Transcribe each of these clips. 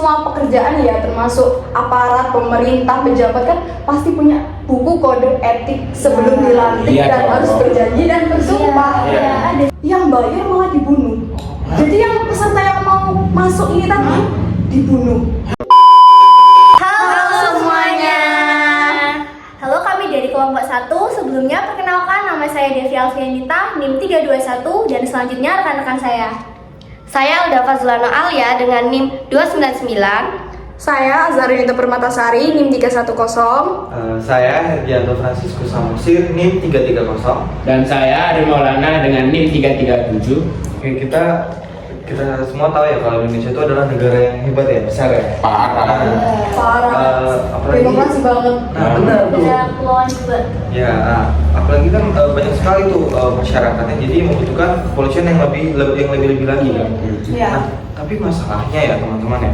semua pekerjaan ya, termasuk aparat, pemerintah, pejabat kan pasti punya buku kode etik sebelum dilantik dan harus berjanji dan bersumpah. Yang bayar malah dibunuh. Jadi yang peserta yang mau masuk ini tadi dibunuh. Halo semuanya. Halo, kami dari kelompok 1. Sebelumnya perkenalkan, nama saya Devi Alfianita, NIM 321, dan selanjutnya rekan-rekan saya. Saya Alda Fazlana Alia dengan NIM 299. Saya Azarinita Permatasari, NIM 310. Saya Hergianto Franciscus Samosir, NIM 330. Dan saya Ari Maulana dengan NIM 337. Oke, kita semua tahu ya kalau Indonesia itu adalah negara yang hebat ya, besar ya. Parah. Apalagi Demokrasi banget. Nah, benar tuh. Ada kepulauan juga. Ya, apalagi kan banyak sekali tuh masyarakatnya, jadi membutuhkan kepolisian yang lebih lagi kan. Iya. Nah, tapi masalahnya ya teman-teman ya,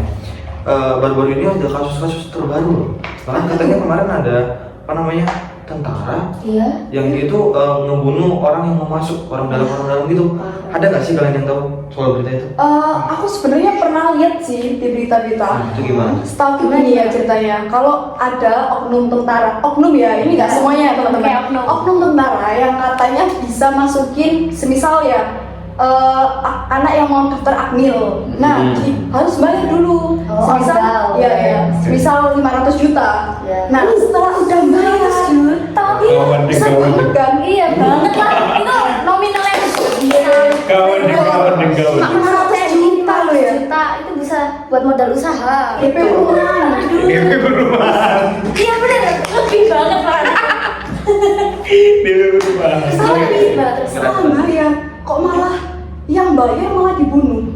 baru-baru ini ada kasus-kasus terbaru loh. Bahkan katanya kemarin ada tentara yang dia itu ngebunuh orang yang mau masuk, orang dalam gitu. Ada nggak sih kalian yang tahu soal berita itu? Aku sebenarnya pernah lihat sih di berita-berita. Itu gimana? Setahu ini ya ceritanya, kalau ada oknum tentara, oknum ya, ini nggak semuanya ya teman-teman. Oknum tentara yang katanya bisa masukin, semisal ya anak yang mau daftar akmil, nah harus bayar dulu. Semisal semisal 500 juta. Nah setelah udah bayar 500 juta, besar banget kan? Iya banget lah, itu nominalnya Kawan. 500 juta loh ya. Itu bisa buat modal usaha. DP rumah. Iya benar, lebih banget lah. Salah ya, kok malah yang bayar malah dibunuh.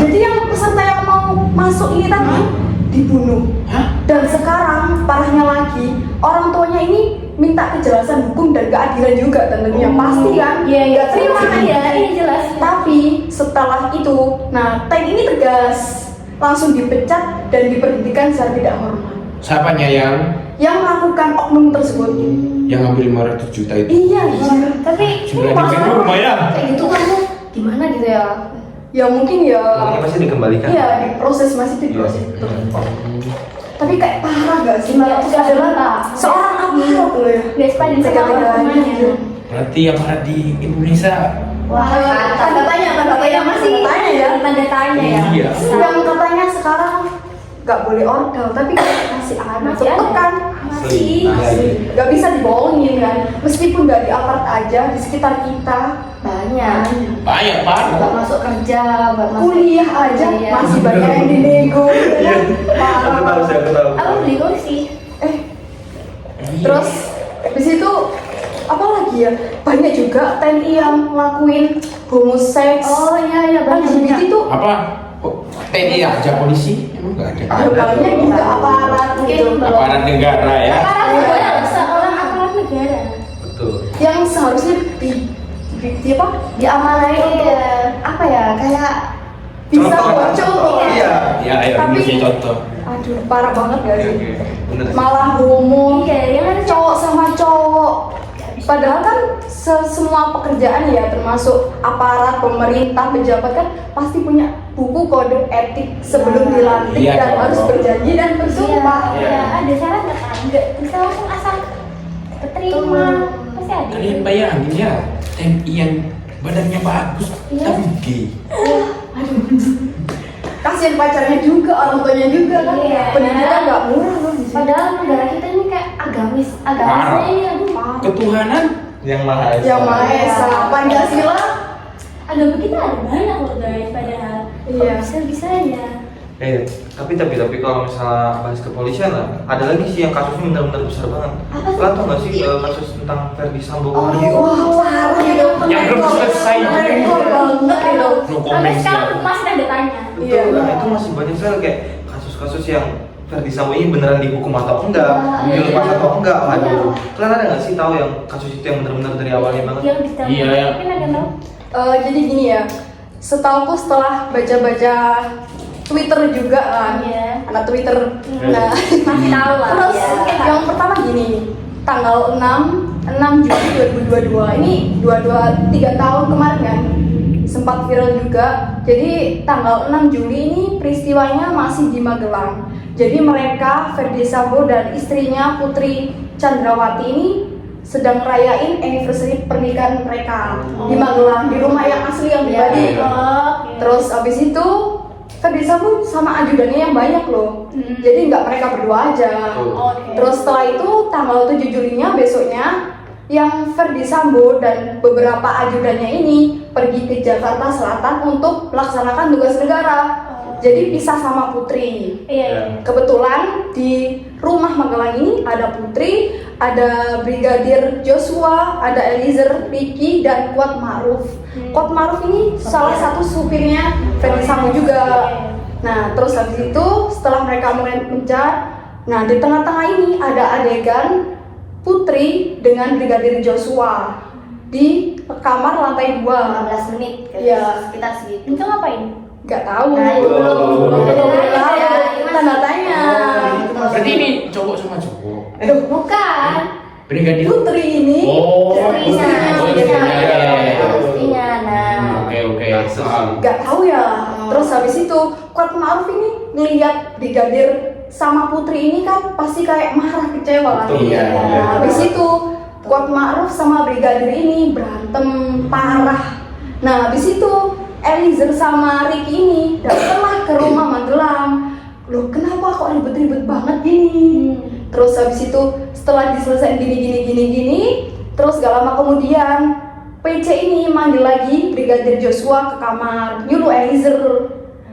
Jadi yang peserta yang mau masuk ini tadi dibunuh. Dan sekarang parahnya lagi, orang tuanya ini minta kejelasan hukum dan keadilan juga tentunya. Pasti kan? Nggak terima kan ya? Ini jelas. Tapi setelah itu, nah tank ini tegas, langsung dipecat dan diberhentikan secara tidak hormat. Siapanya Yang melakukan oknum tersebut. yang ngambil 500 juta itu? Iya, Tapi Sudah di rumah ya? kayak gitu kamu gimana gitu ya? ya mungkin ya. Pokoknya masih dikembalikan. Iya, diproses, masih diproses. Tapi kayak parah gak sih? Itu adalah seorang aparat loh ya. Guys, pada Tega-teganya. Berarti aparat di Indonesia Wah, Tanda tanya masih tanya ya. tanda tanya ya. Iya. Yang katanya sekarang nggak boleh ordal, tapi masih ada. Masih Tetep ada. kan? Masih. Nggak bisa dibohongin kan? Meskipun nggak di aparat aja, di sekitar kita Banyak. banyak Buat parah. masuk kerja, buat masuk kuliah aja Iya. masih banyak yang dinego. Aku tahu sih, aku tahu. Aku beli kursi. Terus habis itu apa lagi ya? Banyak juga TNI yang ngelakuin homoseks. Oh iya LGBT itu Apa? Kok TNI aja, polisi? Emang nggak ada? kalinya juga aparat gitu. Aparat negara ya? Seorang aparat negara. Betul. Yang seharusnya Diamanai untuk apa ya? Kayak bisa Contoh. contoh. Iya. Ya, ayo Tapi- ini contoh. Aduh, parah banget gak sih? Bener. Malah homo, iya, yang ada cowok sama cowok. Padahal kan semua pekerjaan ya, termasuk aparat, pemerintah, pejabat kan pasti punya buku kode etik sebelum dilantik Iya, dan dong. harus berjanji dan bersumpah. Iya, ada syaratnya kan? Nggak bisa langsung asal keterima. Pasti ada. Kalian bayangin ya, TNI yang badannya bagus, Iya. tapi gay. Kasian pacarnya juga, orang tuanya juga kan. Iya. Pendidikan nggak murah loh di sini. Padahal negara kita ini kayak agamisnya Parah. ini aduh parah. Ketuhanan Yang Maha Esa. Yang Maha Esa, Pancasila. Agama kita ada banyak loh guys, padahal Iya. bisa-bisanya. Tapi kalau misalnya bahas kepolisian lah, ada lagi sih yang kasusnya benar-benar besar banget. Apa sih? Kalian tau nggak sih kasus tentang Verdi Sambo Oh, kemarin? wah, parah itu. Yang belum selesai. Rekor banget itu. no Sampai comment sekarang ya. masih ada tanya. Betul, Iya. nah itu masih banyak sekali kayak kasus-kasus yang Verdi Sambo ini beneran dihukum atau enggak, Iya. dilepas atau enggak. Waduh, Iya. kalian ada nggak sih tahu yang kasus itu yang benar-benar dari awalnya banget? Yang detail. Iya, ya. Mungkin ada tahu. Jadi gini ya, setauku setelah baca-baca Twitter juga kan, Iya. anak Twitter. Nah, Masih tahu lah. terus ya. yang pertama gini, tanggal 6 Juli 2022 ini 3 tahun kemarin kan, sempat viral juga Jadi tanggal 6 Juli ini peristiwanya masih di Magelang. Jadi mereka, Ferdy Sambo dan istrinya Putri Chandrawati ini sedang ngerayain anniversary pernikahan mereka di Magelang, di rumah yang asli yang pribadi. Terus abis itu Ferdy Sambo sama ajudannya yang banyak loh. Jadi nggak mereka berdua aja. Terus setelah itu tanggal 7 Julinya besoknya yang Ferdy Sambo dan beberapa ajudannya ini pergi ke Jakarta Selatan untuk melaksanakan tugas negara. Jadi pisah sama Putri. Kebetulan di rumah Magelang ini ada Putri, ada Brigadir Joshua, ada Eliezer, Ricky, dan Kuat Ma'ruf. Kuat Ma'ruf ini salah satu supirnya Ferdy Sambo juga. Nah, terus habis itu setelah mereka mulai mencar, nah di tengah-tengah ini ada adegan Putri dengan Brigadir Joshua di kamar lantai 2. 15 menit. Iya. Sekitar segitu. Itu ngapain? Nggak tahu. Nah, itu belum Tanda tanya. Berarti ini cowok sama cowok. Bukan. Brigadir. Putri ini. Oh, Istrinya, oh, istrinya. Nah, Oke. Nggak tahu ya. Terus habis itu Kuat Ma'ruf ini ngeliat Brigadir sama Putri ini kan pasti kayak marah, kecewa kan. Iya. Nah, habis itu Kuat Ma'ruf sama Brigadir ini berantem parah. Nah, habis itu Eliezer sama Ricky ini datanglah ke rumah Magelang. Loh, kenapa kok ribet-ribet banget gini? Terus habis itu setelah diselesaikan gini, terus gak lama kemudian PC ini manggil lagi Brigadir Joshua ke kamar, nyuruh Eliezer.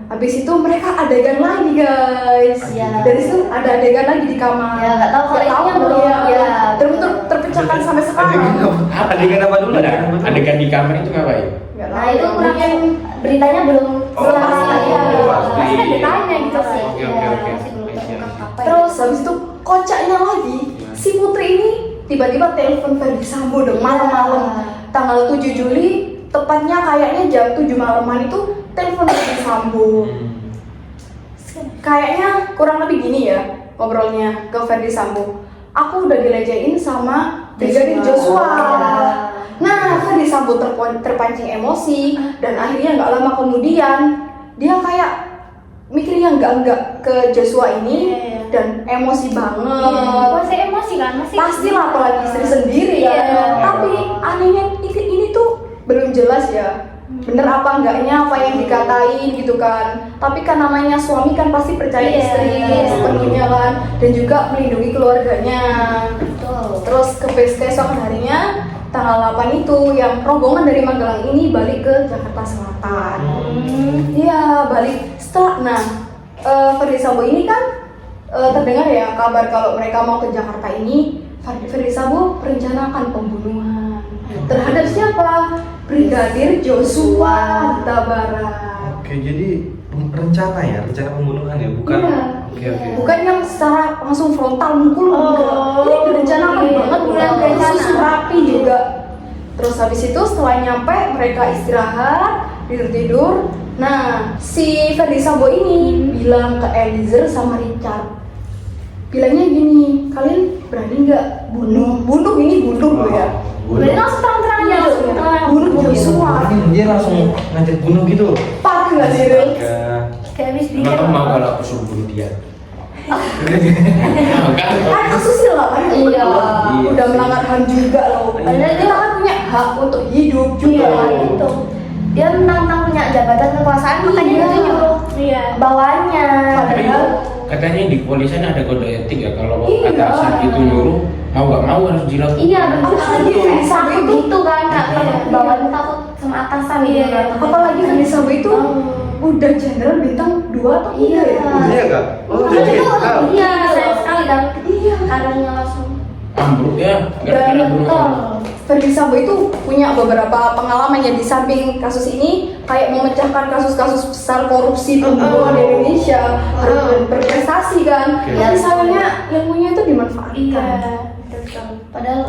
Habis itu mereka adegan lagi guys. Iya. Dari situ ada adegan lagi di kamar. Ya, nggak tahu kalau ininya belum. Ya, terpecahkan sampai sekarang. Adegan apa dulu? Adegan di kamar itu ngapain? Nggak Nah, tahu. itu kurang Mungkin beritanya belum Oh, pasti. pasti. Pasti kan ditanya gitu sih. Oke. Masih belum terungkap apa ya. terus habis itu kocaknya lagi si Putri ini tiba-tiba telepon Ferdy Sambo dong malam-malam tanggal 7 Juli tepatnya kayaknya jam 7 malaman itu telepon Ferdy Sambo. Kayaknya kurang lebih gini ya ngobrolnya ke Ferdy Sambo. Aku udah dilecehin sama Brigadir Joshua. Nah, Ferdy Sambo terpancing emosi dan akhirnya nggak lama kemudian dia kayak mikirnya enggak ke Joshua ini dan emosi banget. Masih emosi kan? Masih. Pastilah apalagi istri sendiri ya. Iya. Tapi anehnya ini tuh belum jelas ya. Bener apa enggaknya apa yang dikatain gitu kan. Tapi kan namanya suami kan pasti percaya Iya, istri sepenuhnya kan dan juga melindungi keluarganya. Betul. Terus keesokan harinya tanggal 8 itu yang rombongan dari Magelang ini balik ke Jakarta Selatan. Iya, balik setelah Ferdy Sambo ini kan terdengar ya kabar kalau mereka mau ke Jakarta ini Ferdy Sambo merencanakan pembunuhan terhadap siapa? Brigadir Joshua Huta Barat. Oke, jadi rencana pembunuhan ya, bukan? Iya. Oke. Bukan yang secara langsung frontal mukul enggak. Ini direncanakan banget, udah susun rapi juga. Terus habis itu setelah nyampe mereka istirahat, tidur. Nah, si Ferdy Sambo ini bilang ke Eliezer sama Richard. Bilangnya gini, kalian berani nggak bunuh ini loh ya. Berarti langsung terang-terangan aja langsung. Bunuh Joshua. Dia langsung ngajak bunuh gitu. Parah nggak sih, Ril? Kayak habis Emang pikir. kamu mau kalau aku suruh bunuh dia? Kan asusila kan? Iya. Udah melanggar HAM juga loh. Padahal kita kan punya hak untuk hidup juga. Gitu. Dia menantang punya jabatan kekuasaan, makanya Iya. itu nyuruh Iya. bawahnya. Tapi Padahal katanya di kepolisian ada kode etik ya, kalau Iya. atasan itu nyuruh mau nggak mau harus dilakukan. Iya, betul. Apalagi Ferdy Sambo itu Gitu kan, nggak bawahnya takut sama atasan Iya. gitu. apalagi Ferdy Sambo itu udah jenderal bintang 2 atau 3 ya? Iya kak? Oh, Makanya jadi itu iya, sayang sekali kan. Iya. Karirnya langsung. Ambruk ya, Dan gara-gara bunuh. Ferdy Sambo itu punya beberapa pengalaman ya di samping kasus ini kayak memecahkan kasus-kasus besar korupsi pembunuhan di Indonesia, berprestasi kan. Oke. Tapi sayangnya ilmunya itu dimanfaatkan. Iya. Betul sekali. Padahal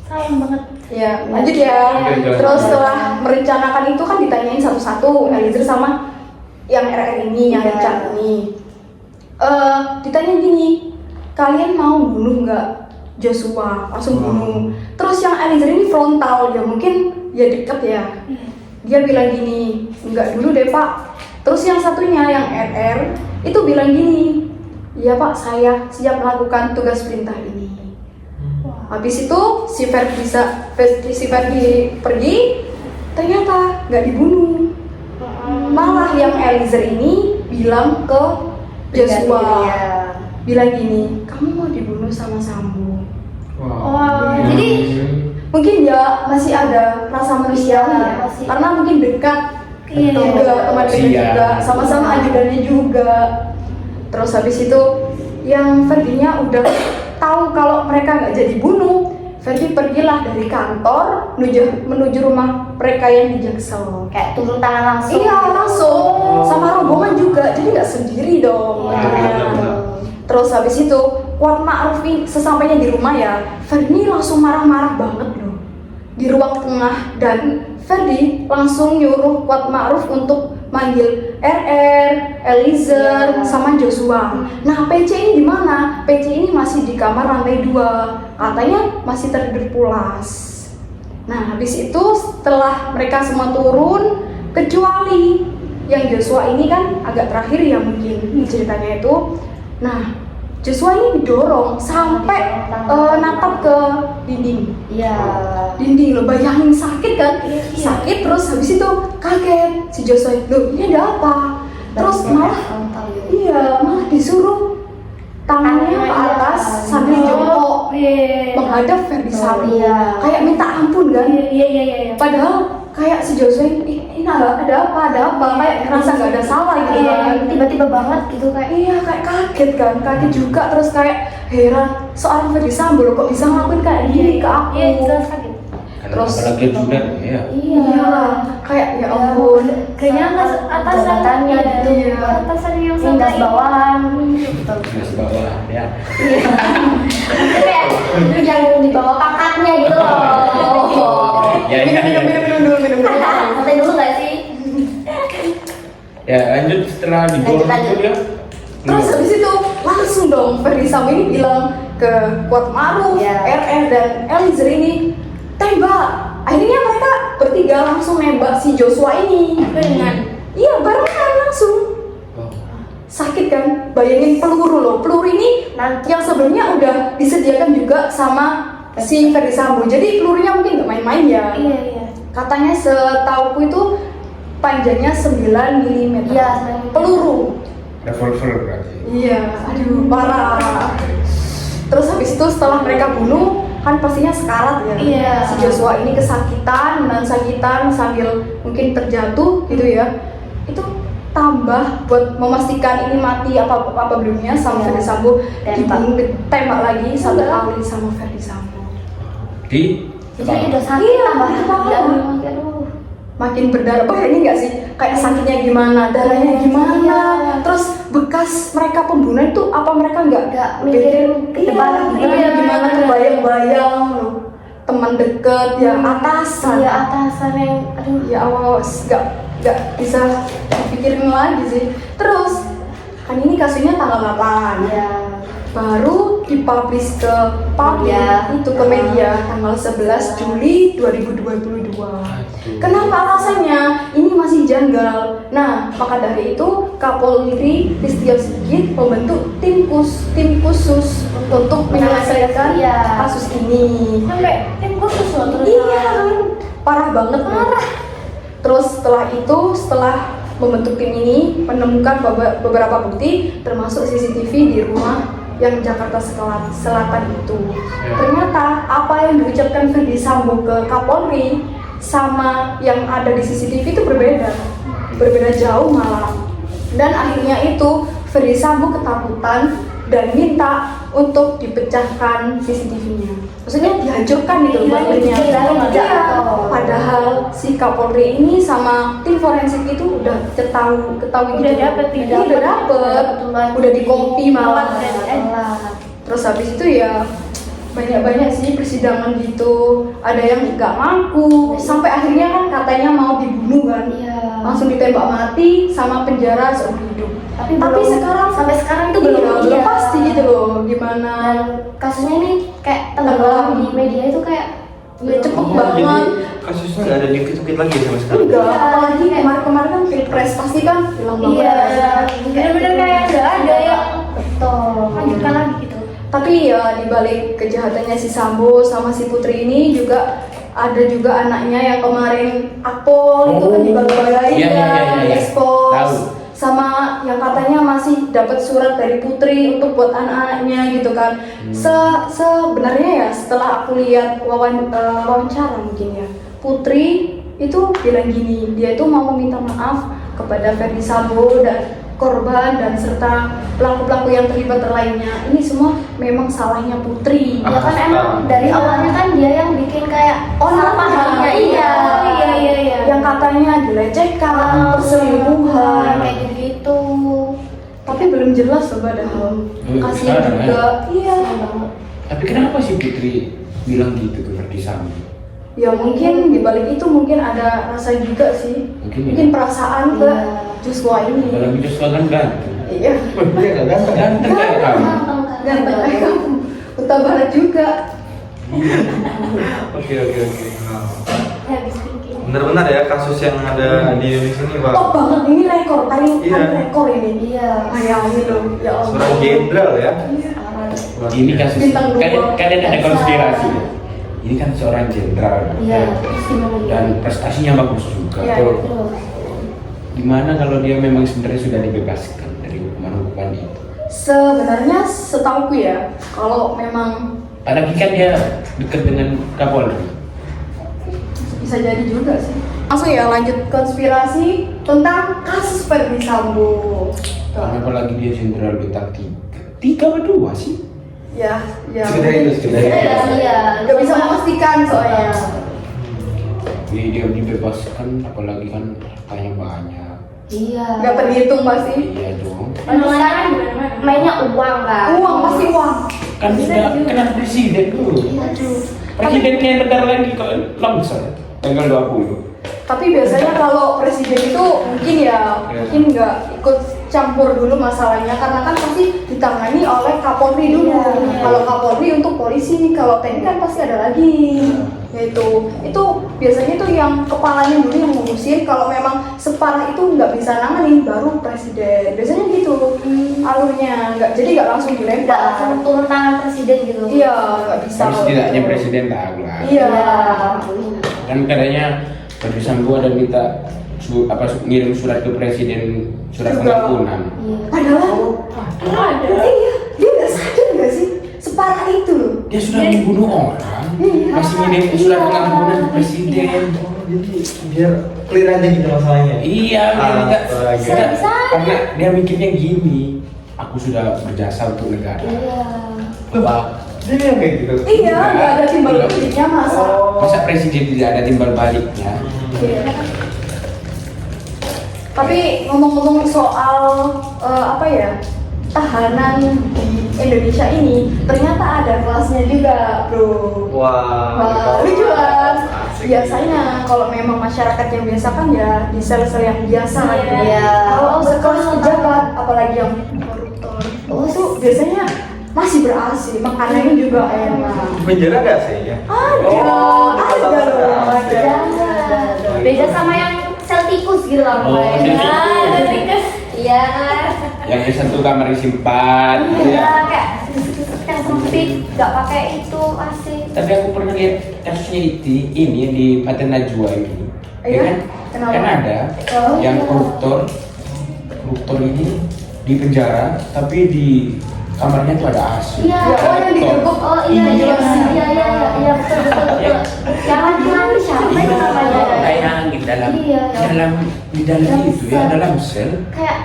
Sayang banget. Ya, lanjut ya. Oke, jalan. Terus setelah merencanakan itu kan ditanyain satu-satu Eliezer sama yang RR ini, yang Iya. Richard ini. Ditanya gini, kalian mau bunuh nggak Joshua? Langsung bunuh. Terus yang Eliezer ini frontal, ya mungkin ya deket ya. dia bilang gini, enggak dulu deh Pak. Terus yang satunya yang RR itu bilang gini, iya Pak, saya siap melakukan tugas perintah ini. Habis itu si Ferdi pergi, ternyata nggak dibunuh. Malah yang Eliezer ini bilang ke Joshua, bilang gini, kamu mau dibunuh sama Sambo. Jadi Mungkin ya masih ada rasa manusiawi ya, masih. karena mungkin dekat Iya, juga, teman dekat Iya. juga, sama-sama ajudannya juga. Terus habis itu yang Ferdinya udah tahu kalau mereka nggak jadi bunuh, Ferdi pergilah dari kantor menuju rumah mereka yang di Jaksel. Kayak turun tangan langsung. Iya langsung, sama rombongan juga, jadi nggak sendiri dong. Iya, tentunya. benar. Terus habis itu Kuat Ma'ruf ini sesampainya di rumah ya, Ferdi langsung marah-marah banget loh di ruang tengah, dan Ferdi langsung nyuruh Kuat Ma'ruf untuk manggil RR, Eliezer, sama Joshua. Nah PC ini di mana? PC ini masih di kamar lantai 2, katanya masih tertidur pulas. Nah habis itu setelah mereka semua turun, kecuali yang Joshua ini kan agak terakhir ya mungkin ceritanya itu. Nah Joshua ini didorong sampai natap ke dinding. Iya. Dinding loh, bayangin sakit kan? Sakit terus habis itu kaget si Joshua, loh ini ada apa? Terus malah malah disuruh tangannya ke atas sambil jongkok menghadap Ferdi Sambo, Iya. kayak minta ampun kan? Iya. Padahal kayak si Joshua ini ada apa, kayak ngerasa nggak ada salah gitu kan? Tiba-tiba banget gitu kayak. Iya kayak kaget kan, kaget juga, terus kayak heran seorang Ferdi Sambo loh, kok bisa ngelakuin kayak gini ke aku. Iya, jelas kaget. Terus apalagi junet ya. iya kayak ya ampun. Kayaknya atasan Jabatannya gitu. Iya. atasan yang Ini gas sampai bawahan. Gas bawah ya. Kayak yang di bawah pangkatnya gitu loh. Ya, Minum dulu. Santai dulu nggak sih? Ya lanjut setelah digoreng Lanjut. itu dia. Terus habis itu langsung dong Ferdi Sambo ini bilang ke Kuat Ma'ruf, Iya. RR dan Eliezer ini tembak. Akhirnya mereka bertiga langsung nembak si Joshua ini barengan langsung. Oh. Sakit kan? Bayangin peluru loh. Peluru ini yang sebelumnya udah disediakan juga sama si Ferdi Sambo. Jadi pelurunya mungkin nggak main-main ya. Iya. Katanya setauku itu panjangnya 9 mm. Iya, 9 mm. Peluru. Revolver berarti. Iya, aduh parah. Terus habis itu setelah mereka bunuh, kan pastinya sekarat ya. Iya. Si Joshua ini kesakitan, menahan sakitan sambil mungkin terjatuh gitu ya. Itu tambah buat memastikan ini mati apa belumnya sama Iya. Ferdi Sambo, Tembak. dibunuh, ditembak lagi satu kali sama Ferdi Sambo. Di Jadi udah sakit Iya, tambah itu parah. lagi. Aduh. Makin berdarah, bayangin nggak sih kayak sakitnya gimana, darahnya gimana, Iya. terus bekas mereka pembunuhan itu apa mereka nggak mikirin ke depan lagi. iya, gimana terbayang-bayang loh, teman deket ya atasan, Iya, atasan yang aduh. ya awas nggak bisa dipikirin lagi sih. Terus kan ini kasusnya tanggal 8 Iya. baru dipublish ke publik Media. itu ke media tanggal 11 Juli 2022. Kenapa alasannya? Ini masih janggal. Nah, maka dari itu Kapolri Listio Sigit membentuk tim khusus untuk menyelesaikan Iya. kasus ini. Sampai tim khusus loh terus. Iya, parah banget. Terus setelah membentuk tim ini menemukan beberapa bukti termasuk CCTV di rumah yang Jakarta Selatan itu. Ternyata apa yang diucapkan Ferdi Sambo ke Kapolri sama yang ada di CCTV itu berbeda jauh malah. Dan akhirnya itu Ferdi Sambo ketakutan dan minta untuk dipecahkan CCTV-nya. Maksudnya dihancurkan gitu baterainya. Iya. Padahal si Kapolri ini sama tim forensik itu udah ketahui Udah dapet, udah di copy malah. Telat. Terus habis itu ya banyak sih persidangan gitu, ada yang nggak ngaku sampai akhirnya kan katanya mau dibunuh kan, Iya. langsung ditembak mati sama penjara seumur hidup. Tapi sekarang sampai sekarang itu belum iya. pasti gitu loh gimana. Dan kasusnya ini kayak tenggelam di media itu kayak Ya, cepet Iya. banget. Jadi kasusnya nggak ada di aktif lagi sama sekarang. Enggak, apalagi kemarin-kemarin kan pilpres pasti kan hilang banget. Iya, bener-bener kayak nggak ada ya. Betul. Lanjutkan lagi gitu. Tapi ya dibalik kejahatannya si Sambo sama si Putri ini juga ada juga anaknya yang kemarin Akpol itu kan dibalik-balain Iya, iya, iya, iya. diekspos. Tahu. Sama yang katanya masih dapat surat dari Putri untuk buat anak-anaknya gitu kan. Sebenarnya ya setelah aku lihat wawancara mungkin ya, Putri itu bilang gini, dia itu mau meminta maaf kepada Ferdy Sambo dan korban dan serta pelaku-pelaku yang terlibat lainnya. Ini semua memang salahnya Putri. Ya kan emang dari awalnya kan dia yang bikin kayak salah pahamnya. Iya. Yang katanya dilecehkan, perselingkuhan, Kayak gitu. tapi belum jelas loh padahal. Kasihan sekarang, juga. Iya. Tapi kenapa sih Putri bilang gitu ke Ferdy Sambo? Ya mungkin dibalik itu mungkin ada rasa juga sih. Mungkin ya. Perasaan ke Joshua ini. Kalau Joshua kan ganteng. Iya. Dia nggak ganteng. Ganteng kayak kamu. Ganteng kayak kamu. Kota Barat juga. Oke. Habis pikir. Benar-benar ya kasus yang ada di Indonesia ini, Pak. Top banget ini rekor paling Iya. rekor ini. Iya. Bayangin loh. Ya Allah. Seorang jenderal ya. Ini kasus Bintang dua. kalian ada konspirasi ya? Ini kan seorang jenderal Iya. dan prestasinya bagus juga. Iya, Tuh. betul. Gimana kalau dia memang sebenarnya sudah dibebaskan dari hukuman-hukuman itu? Sebenarnya setauku ya, kalau memang Apalagi kan dia dekat dengan Kapolri. bisa jadi juga sih. Langsung ya lanjut konspirasi tentang kasus Ferdy Sambo. Apalagi dia jenderal bintang 3. 3 apa 2 sih? Ya. Sekedar itu, sekedar itu. Iya. Gak bisa memastikan soalnya. Jadi dia dibebaskan, apalagi kan hartanya banyak. Iya. Gak terhitung pasti. Iya dong. Sekarang Mainnya uang kan. Uang pasti uang. Kan sudah kena presiden tuh. Presidennya yang bentar lagi kok longsor tanggal 20. Tapi biasanya kalau presiden itu mungkin mungkin nggak ikut campur dulu masalahnya karena kan pasti ditangani oleh Kapolri dulu. Kalau Kapolri untuk polisi, kalau TNI kan pasti ada lagi. Yaitu itu biasanya tuh yang kepalanya dulu yang mengusir. Kalau memang separah itu nggak bisa nanganin baru presiden. Biasanya gitu alurnya. Jadi nggak langsung Nggak dilempar. langsung turun tangan presiden gitu. Iya nggak bisa. Tapi kalau setidaknya gitu. presiden tahu lah. Iya. Kan katanya Ferdy Sambo ada minta ngirim surat ke presiden, surat Juga. pengampunan. Padahal iya, dia nggak sadar nggak sih separah itu loh. Dia sudah membunuh orang, Iya. masih ngirim surat pengampunan ke presiden. Jadi biar clear aja gitu masalahnya. Iya, dia minta. Astaga. Karena dia mikirnya gini, aku sudah berjasa untuk negara. Iya. Wah, Jadi yang kayak gitu. Iya, nggak ada timbal baliknya masa. masa presiden tidak ada timbal baliknya? Iya. Tapi ngomong-ngomong soal apa ya tahanan di Indonesia ini, ternyata ada kelasnya juga, bro. Wah, Lucu kan? Asik. Biasanya kalau memang masyarakat yang biasa kan ya di sel-sel yang biasa gitu. Iya. Kalau sekelas pejabat, apalagi yang koruptor, itu biasanya masih berhasil, makanannya juga enak. Di penjara nggak sih ya? Ada loh, ada. beda sama yang sel tikus gitu lah Oh, pokoknya. sel tikus. Tikus. Iya. Yang di satu kamar isi 4. Iya, kayak yang sempit, nggak pakai itu AC. Tapi aku pernah lihat kasusnya ini yang di Paten Najwa ini. Iya? Ya kan? Kenapa? Kan ada Oh, yang iya. koruptor ini di penjara tapi di kamarnya tuh ada AC. Iya. Oh, yang digerebek. Oh iya betul betul. Yang lagi siapa itu namanya? Bayangin dalam Iya, ya. di dalam itu ya, dalam sel. Kayak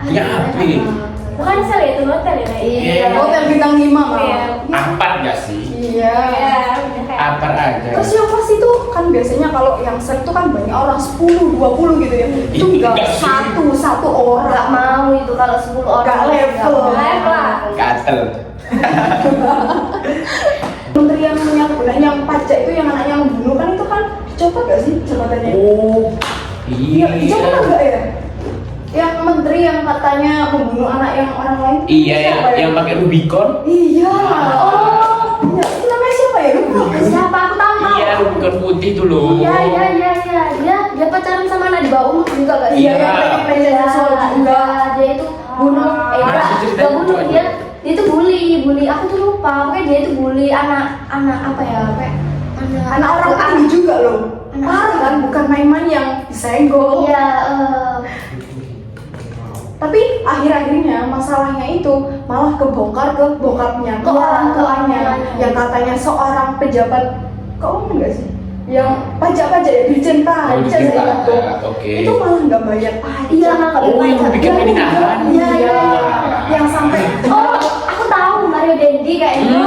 Ya api. bukan sel ya, itu hotel ya? Iya. Hotel bintang 5 malah. Iya. Apart gak sih? Iya. Iya, udah kayak Apart aja. Terus yang pas itu kan biasanya kalau yang sel itu kan banyak orang 10, 20 gitu ya. Itu enggak Enggak sih. satu Nggak orang. mau itu kalau 10 orang. Nggak level. Nggak lah. Gatel. Menteri yang yang pajak itu yang anaknya membunuh kan itu kan dicopot gak sih jabatannya? Oh. Iya, Iya. dicopot enggak ya? Yang menteri yang katanya membunuh anak yang orang lain. Iya, siapa ya? yang pakai Rubicon. Iya. Oh, iya. Itu namanya siapa ya? Lupa. Siapa aku tahu? Iya, Rubicon putih tuh loh. Iya. dia pacaran sama anak di bawah umur juga gak sih? Iya, yang pelecehan seksual juga. Dia itu bunuh, gak bunuh dia itu bully aku tuh lupa, pokoknya dia itu bully anak apa ya, kayak Anak orang ahli juga loh. Parah kan, bukan main-main yang disenggol. Iya, Tapi akhir-akhirnya masalahnya itu malah kebongkar ke bokapnya, ke Iya, orang tuanya, iya. yang katanya seorang pejabat keuangan nggak sih? Yang pajak-pajak ya, Dirjen Pajak saya Dirjen ingat tuh. Pajak, oke. Itu malah nggak bayar pajak. Iya, nggak Oh, bayar yang pajak. bikin penindahan. Iya, yang sampai Oh, aku tahu Mario Dendi kayaknya.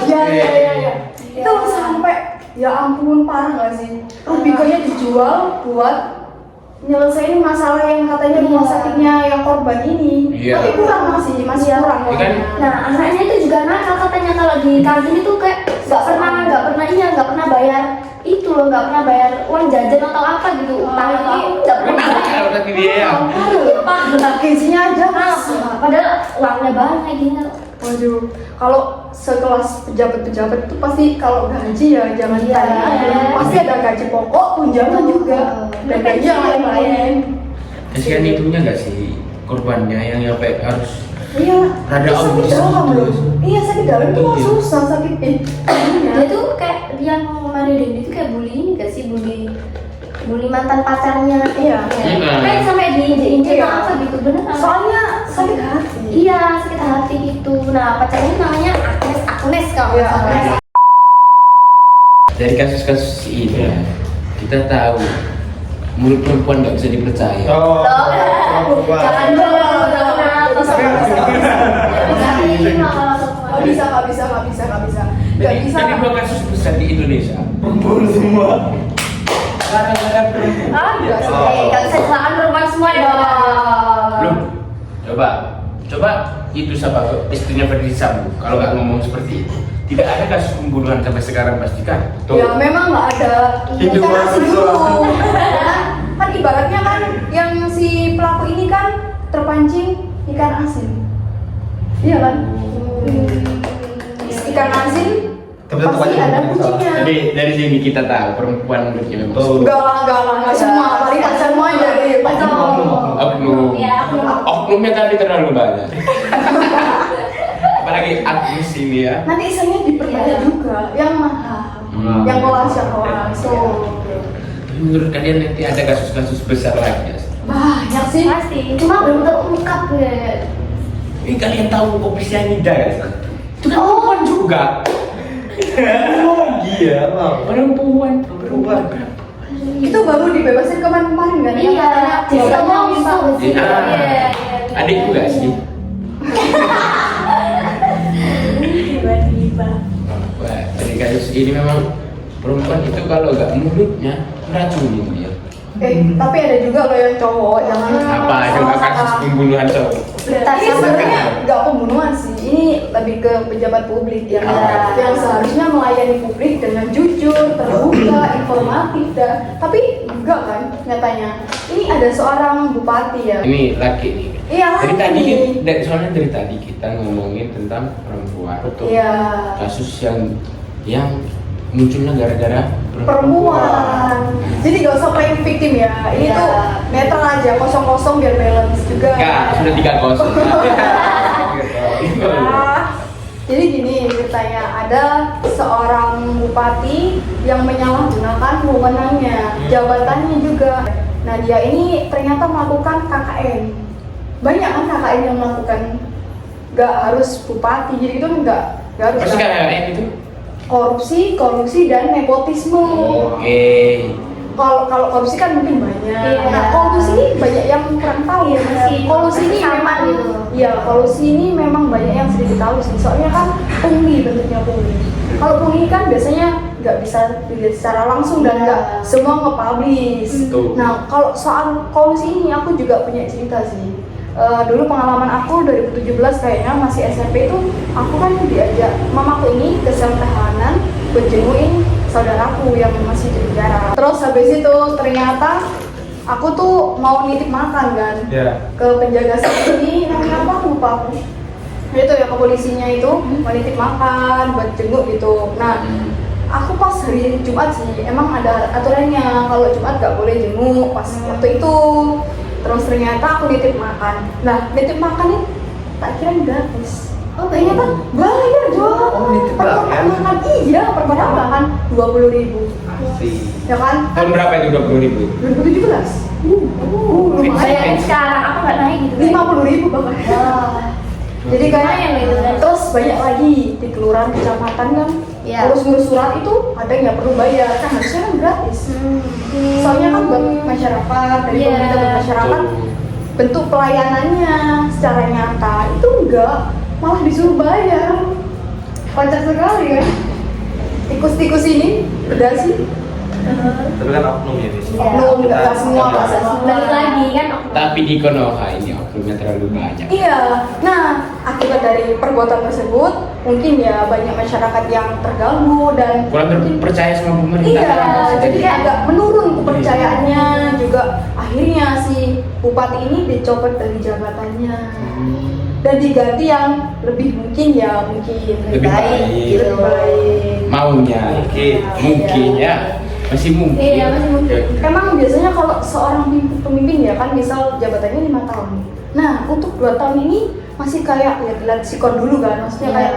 iya. Itu sampai ya ampun, parah nggak sih? Rubicon-nya dijual buat nyelesain masalah yang katanya rumah Iya. sakitnya yang korban ini. Iya. Tapi kurang masih Iya. kurang Iya kan? uangnya. Nah, anaknya itu juga nakal katanya kalau di kantin itu kayak nggak pernah bayar itu loh, nggak pernah bayar uang jajan atau apa gitu, utang atau apa, nggak pernah bayar. Kalau tadi dia ya. Nah, gajinya aja Padahal uangnya banyak gini. waduh, kalau sekelas pejabat-pejabat itu pasti kalau gaji ya jangan Iya. tanya aja. Pasti ada gaji pokok, tunjangan juga, dan gaji yang lain-lain. Kasihan itunya nggak sih korbannya yang sampai harus Iya, Rada sakit autis dalam gitu. loh. Iya, sakit dalam itu Iya. susah sakit. Dia tuh kayak yang Mario Dendi itu kayak bully ini gak sih, bully mantan pacarnya. Iya. Kayak sampai diinjek Iya. apa gitu, bener kan? Soalnya sakit hati. Iya, sakit hati gitu. Nah, pacarnya namanya Agnes kalau Iya, nggak salah. Agnes. Dari kasus-kasus ini ya, kita tahu mulut perempuan nggak bisa dipercaya. Oh, Jangan dulu, jangan Nggak bisa. Jadi dua kasus besar di Indonesia. Perempuan semua. Gara-gara perempuan. Nggak sih. Gak bisa celakakan perempuan semua dong. Belum. Coba itu siapa istrinya Ferdi Sambo. Kalau nggak ngomong seperti itu, tidak ada kasus pembunuhan sampai sekarang pastikan. Ya memang nggak ada. Itu Ikan asin mahasiswa. dulu. Ya, kan ibaratnya kan yang si pelaku ini kan terpancing ikan asin. Iya kan? Ikan asin Tapi tetap pasti aja ada bermasalah. kucingnya. Jadi dari sini kita tahu perempuan mulutnya memang. Betul. Enggak lah, semua, paling tak semua jadi Oknum. Ya, Oknumnya tadi terlalu banyak. Apalagi Agnes ini ya. nanti isinya diperbanyak juga, yang mahal, yang kelas. Menurut kalian nanti ada kasus-kasus besar lagi ya? Banyak sih. pasti. Cuma belum terungkap ya. Ini kalian tahu kopi cyanida kan? Itu kan perempuan juga. Oh iya, Perempuan. Itu baru dibebasin kemarin-kemarin kan? Yang Iya, katanya jadi tidak kamu mau bisa minta. sih. Iya. Adik juga sih. Tiba-tiba. Wah, dari kasus ini memang perempuan itu kalau nggak mulutnya racuni dia. Tapi ada juga loh yang cowok, jangan Apa coba kasus pembunuhan cowok? Tapi sebenarnya nggak pembunuhan sih, ini lebih ke pejabat publik yang seharusnya melayani publik dengan jujur, terbuka, informatif tapi enggak kan nyatanya. Ini ada seorang bupati ya. Ini laki nih. Iya, Dari laki tadi, nih. soalnya dari tadi kita ngomongin tentang perempuan. Iya. Kasus yang munculnya gara-gara Perempuan. Jadi gak usah playing victim ya. Ini Iya. tuh netral aja, kosong-kosong biar balance juga. Enggak, sudah 3-0. Ah, jadi gini ceritanya, ada seorang bupati yang menyalahgunakan wewenangnya, jabatannya juga. Nah dia ini ternyata melakukan KKN. Banyak kan KKN yang melakukan, nggak harus bupati, jadi itu nggak harus. Pasti KKN itu? Korupsi dan nepotisme. Oke. Kalau korupsi kan mungkin banyak. Iya. Nah, kolusi ini banyak yang kurang tahu. Iya, masih Kolusi ini sama memang gitu. Iya, kolusi ini memang banyak yang sedikit tahu sih. Soalnya kan pungli, bentuknya pungli. Kalau pungli kan biasanya nggak bisa dilihat secara langsung dan Iya. nggak semua nge-publish. Betul. Nah, kalau soal kolusi ini aku juga punya cerita sih. Dulu pengalaman aku 2017 kayaknya masih SMP itu, aku kan diajak mamaku ini ke sel tahanan buat jenguin saudaraku yang masih di penjara. Terus habis itu ternyata aku tuh mau nitip makan kan ke penjaga sel ini, namanya apa lupa aku. Itu ya, ke polisinya itu mau nitip makan buat jenguk gitu. Nah aku pas hari Jumat sih, emang ada aturannya kalau Jumat nggak boleh jenguk pas waktu itu. Terus ternyata aku nitip makan. Nah, nitip makan ini tak kira gratis. Oh, Ternyata bayar dong. Oh, nitip Perkotaan bayar? makan, iya, perkotaan makan 20.000. Asik. Ya kan? Tahun berapa itu 20.000? 2017. Lumayan. Kayak sekarang aku nggak naik gitu. 50.000 bahkan. Jadi kayak Lumayan lah itu, kan? terus banyak lagi di kelurahan kecamatan kan. Iya. Urus-urus surat itu ada yang nggak perlu bayar, kan harusnya kan gratis. Soalnya kan buat masyarakat, dari Iya. pemerintah buat masyarakat, bentuk pelayanannya secara nyata itu enggak, malah disuruh bayar. Kocak sekali kan. Tikus-tikus ini udah sih. Tapi kan oknum ya, Nis. Iya. Oknum, nggak semua, Iya. nggak semua. Balik lagi kan aku. Tapi di Konoha ini oknumnya terlalu banyak. Iya, nah akibat dari perbuatan tersebut mungkin ya banyak masyarakat yang terganggu dan Kurang percaya sama pemerintah. iya, jadi kayak agak menurun kepercayaannya juga. Akhirnya si bupati ini dicopot dari jabatannya dan diganti yang lebih mungkin ya mungkin Lebih baik. lebih baik. Maunya mungkin ya masih mungkin. Iya, masih mungkin. Emang biasanya kalau seorang pemimpin ya kan misal jabatannya 5 tahun. Nah untuk 2 tahun ini masih kayak lihat sikon dulu kan, maksudnya Iya. kayak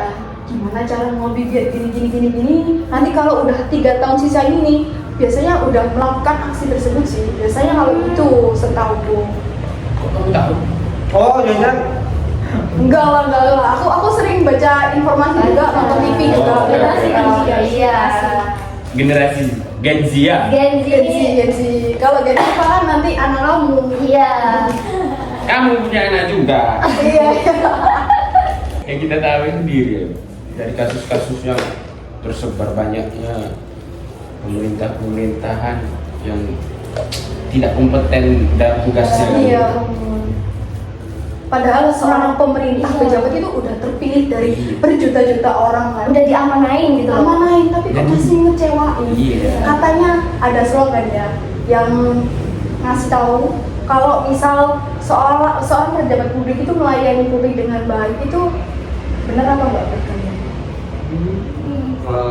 gimana cara ngobi biar gini. Nanti kalau udah 3 tahun sisa ini biasanya udah melakukan aksi tersebut sih. Biasanya kalau itu setahuku. Kok kamu tahu? Oh, jangan. Enggak lah. Aku sering baca informasi juga, nonton TV juga. Oh, generasi kan juga, Iya. Generasi Gen Z ya. Gen Z. Gen Z. Kalau Gen Z kan nanti anak kamu. Iya. Kamu punya anak juga. Iya. Yang kita tahu sendiri ya, dari kasus-kasus yang tersebar banyaknya pemerintahan yang tidak kompeten dalam tugasnya. Iya. Padahal seorang pemerintah Iya. pejabat itu udah terpilih dari berjuta-juta orang kan. Udah diamanain gitu loh. Amanain tapi kok Jadi- masih ngecewain. Iya. Katanya ada slogan ya yang ngasih tahu kalau misal seorang pejabat publik itu melayani publik dengan baik itu benar apa enggak berkali?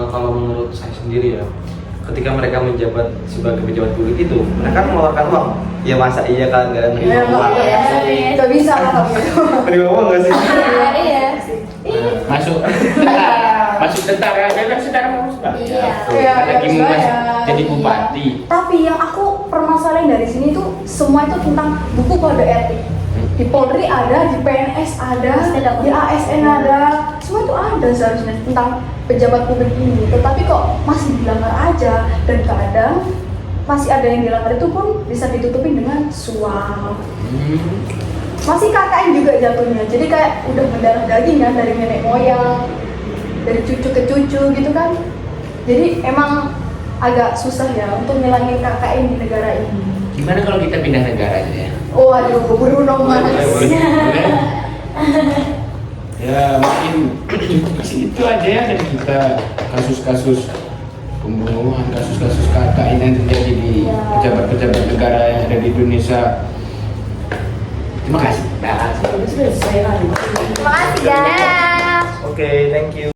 Kalau menurut saya sendiri ya, ketika mereka menjabat sebagai pejabat publik itu, mereka mengeluarkan uang. Ya masa iya kan nggak ada Ya, nerima uang? nggak bisa lah kalau gitu. Nerima uang nggak sih? Iya. Masuk masuk tentara aja kan sekarang harus bayar. Iya. Iya, Lagi harus mau bayar. jadi bupati. Tapi yang aku permasalahin dari sini tuh semua itu tentang buku kode etik. Di Polri ada, di PNS ada, di ASN ada, semua itu ada seharusnya tentang pejabat publik ini. Tetapi kok masih dilanggar aja dan kadang masih ada yang dilanggar itu pun bisa ditutupin dengan suap. Masih KKN juga jatuhnya. Jadi kayak udah mendarah daging kan dari nenek moyang, dari cucu ke cucu gitu kan. Jadi emang agak susah ya untuk ngilangin KKN di negara ini. Gimana kalau kita pindah negara aja ya? Oh aduh, keburu dong mas. Ya mungkin itu aja ya dari kita, kasus-kasus pembunuhan, kasus-kasus KKN yang terjadi di pejabat-pejabat negara yang ada di Indonesia. Terima kasih. Terima kasih ya. Oke, thank you.